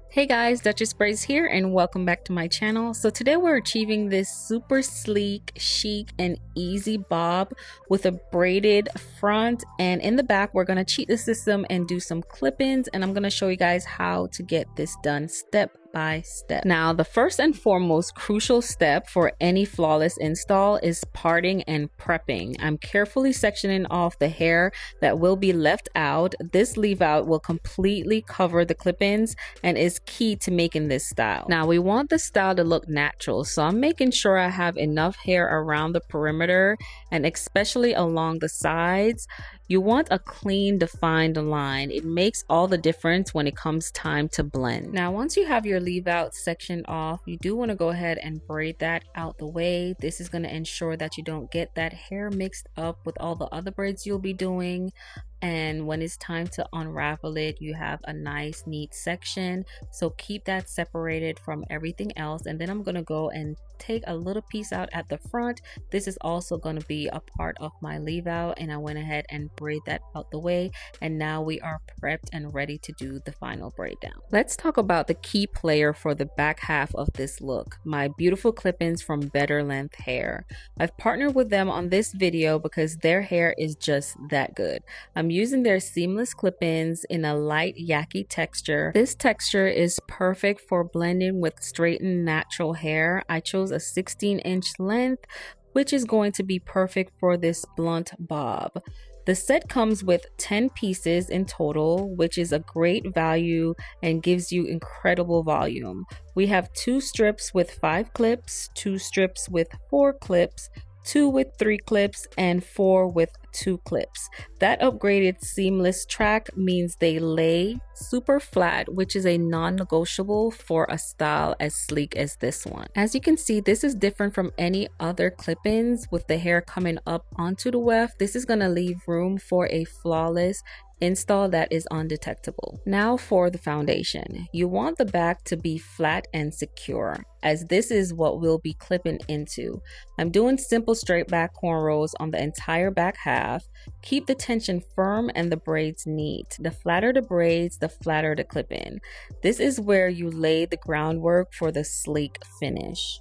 Hey guys, Duchess Braids here and welcome back to my channel. So today we're achieving this super sleek, chic, and easy bob with a braided front, and in the back we're going to cheat the system and do some clip-ins, and I'm going to show you guys how to get this done step by step. Now, the first and foremost crucial step for any flawless install is parting and prepping. I'm carefully sectioning off the hair that will be left out. This leave out will completely cover the clip-ins and is key to making this style. Now, we want the style to look natural, so I'm making sure I have enough hair around the perimeter and especially along the sides. You want a clean, defined line. It makes all the difference when it comes time to blend. Now, once you have your leave out section off, you do want to go ahead and braid that out the way. This is going to ensure that you don't get that hair mixed up with all the other braids you'll be doing. And when it's time to unravel it, you have a nice neat section, so keep that separated from everything else. And then I'm going to go and take a little piece out at the front. This is also going to be a part of my leave out, and I went ahead and braid that out the way, and now we are prepped and ready to do the final braid down. Let's talk about the key player for the back half of this look, my beautiful clip-ins from BetterLength hair. I've partnered with them on this video because their hair is just that good. I'm using their seamless clip-ins in a light Yaki texture. This texture is perfect for blending with straightened natural hair. I chose a 16-inch length, which is going to be perfect for this blunt bob. The set comes with 10 pieces in total, which is a great value and gives you incredible volume. We have 2 strips with 5 clips, 2 strips with 4 clips, 2 with 3 clips, and 4 with 2 clips. That upgraded seamless track means they lay super flat, which is a non-negotiable for a style as sleek as this one. As you can see, this is different from any other clip-ins with the hair coming up onto the weft. This is going to leave room for a flawless install that is undetectable. Now for the foundation. You want the back to be flat and secure, as this is what we'll be clipping into. I'm doing simple straight back cornrows on the entire back half. Keep the tension firm and the braids neat. The flatter the braids, the flatter the clip-in. This is where you lay the groundwork for the sleek finish.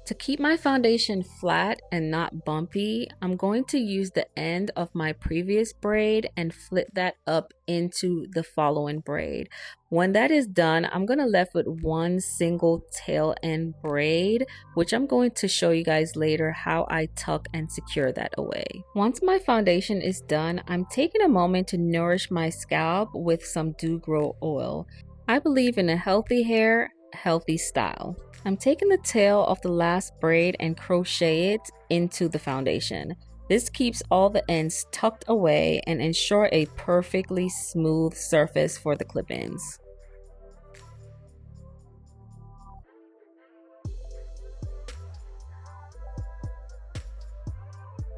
To keep my foundation flat and not bumpy, I'm going to use the end of my previous braid and flip that up into the following braid. When that is done, I'm going to left with one single tail end braid, which I'm going to show you guys later how I tuck and secure that away. Once my foundation is done, I'm taking a moment to nourish my scalp with some Dew Grow oil. I believe in a healthy hair, healthy style. I'm taking the tail of the last braid and crochet it into the foundation. This keeps all the ends tucked away and ensure a perfectly smooth surface for the clip-ins.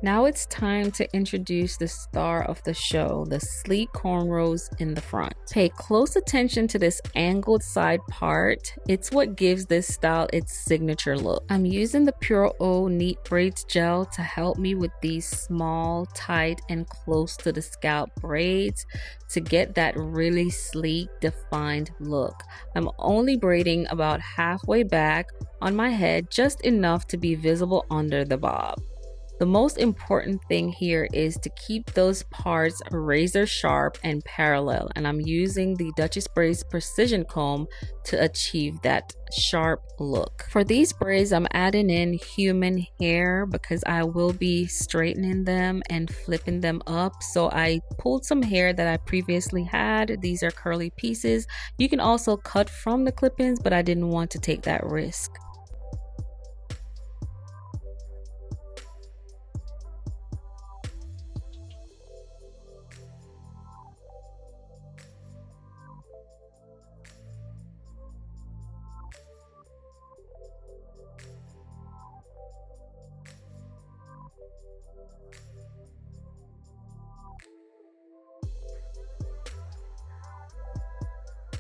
Now it's time to introduce the star of the show, the sleek cornrows in the front. Pay close attention to this angled side part. It's what gives this style its signature look. I'm using the Pure O Neat Braids gel to help me with these small, tight, and close to the scalp braids to get that really sleek, defined look. I'm only braiding about halfway back on my head, just enough to be visible under the bob. The most important thing here is to keep those parts razor sharp and parallel, and I'm using the Duchess Braids precision comb to achieve that sharp look. For these braids, I'm adding in human hair because I will be straightening them and flipping them up. So I pulled some hair that I previously had. These are curly pieces. You can also cut from the clip-ins, but I didn't want to take that risk.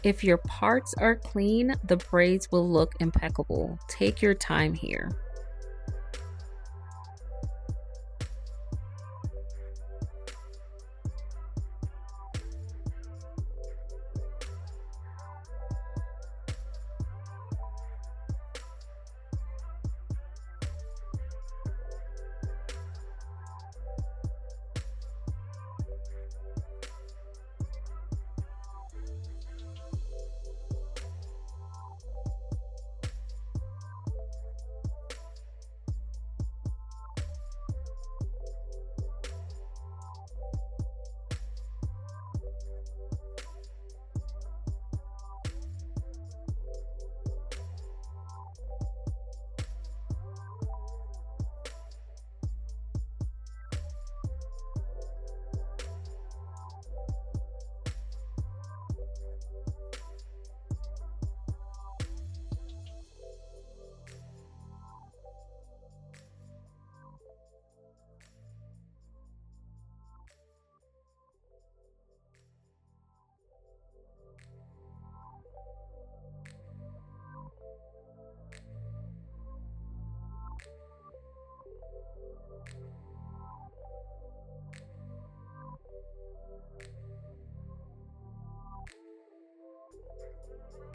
If your parts are clean, the braids will look impeccable. Take your time here.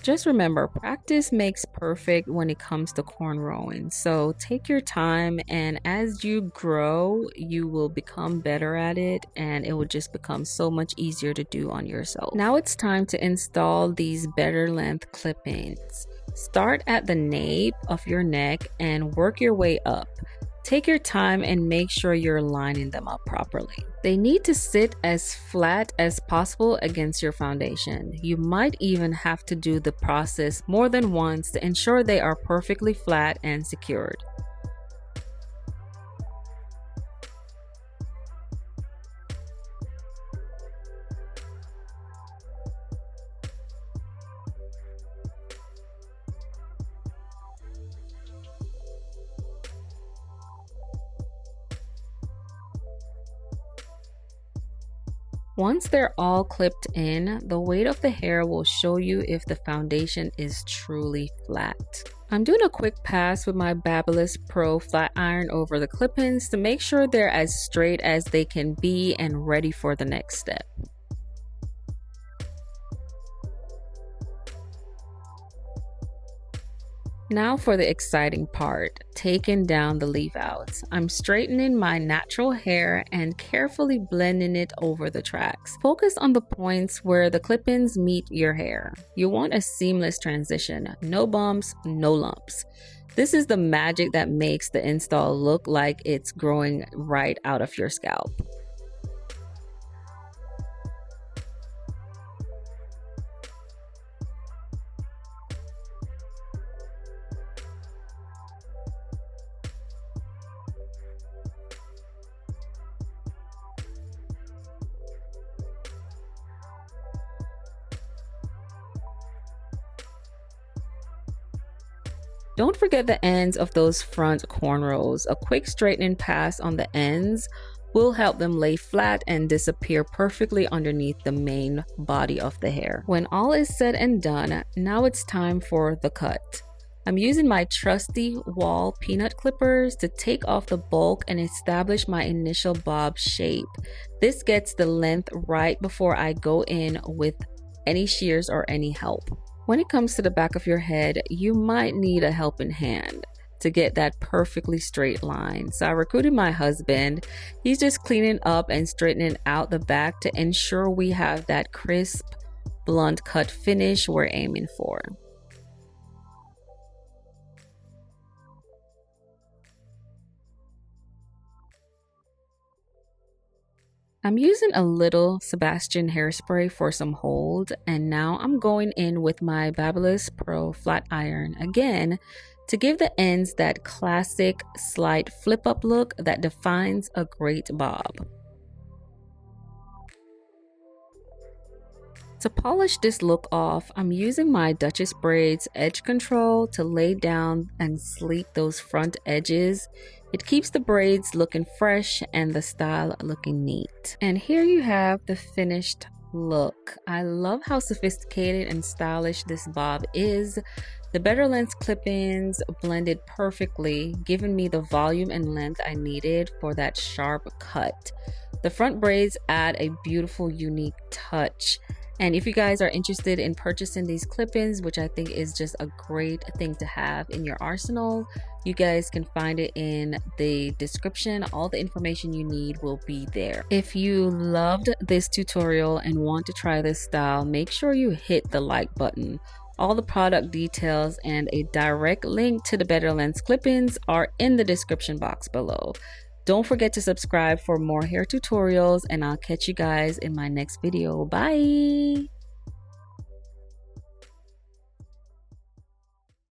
Just remember, practice makes perfect when it comes to cornrowing. So take your time, and as you grow, you will become better at it, and it will just become so much easier to do on yourself. Now it's time to install these better length clip-ins. Start at the nape of your neck and work your way up. Take your time and make sure you're lining them up properly. They need to sit as flat as possible against your foundation. You might even have to do the process more than once to ensure they are perfectly flat and secured. Once they're all clipped in, the weight of the hair will show you if the foundation is truly flat. I'm doing a quick pass with my Babyliss Pro flat iron over the clip-ins to make sure they're as straight as they can be and ready for the next step. Now for the exciting part, taking down the leave outs. I'm straightening my natural hair and carefully blending it over the tracks. Focus on the points where the clip-ins meet your hair. You want a seamless transition, no bumps, no lumps. This is the magic that makes the install look like it's growing right out of your scalp. Don't forget the ends of those front cornrows. A quick straightening pass on the ends will help them lay flat and disappear perfectly underneath the main body of the hair. When all is said and done, now it's time for the cut. I'm using my trusty wall peanut clippers to take off the bulk and establish my initial bob shape. This gets the length right before I go in with any shears or any help. When it comes to the back of your head, you might need a helping hand to get that perfectly straight line. So I recruited my husband. He's just cleaning up and straightening out the back to ensure we have that crisp, blunt cut finish we're aiming for. I'm using a little Sebastian hairspray for some hold, and now I'm going in with my Babyliss Pro flat iron again to give the ends that classic slight flip up look that defines a great bob. To polish this look off, I'm using my Duchess Braids edge control to lay down and sleek those front edges. It keeps the braids looking fresh and the style looking neat. And here you have the finished Look, I love how sophisticated and stylish this bob is. The BetterLengths clip-ins blended perfectly, giving me the volume and length I needed for that sharp cut. The front braids add a beautiful, unique touch. And if you guys are interested in purchasing these clip-ins, which I think is just a great thing to have in your arsenal, you guys can find it in the description. All the information you need will be there. If you loved this tutorial and want to try this style, make sure you hit the like button. All the product details and a direct link to the BetterLengths clip-ins are in the description box below. Don't forget to subscribe for more hair tutorials, and I'll catch you guys in my next video. Bye!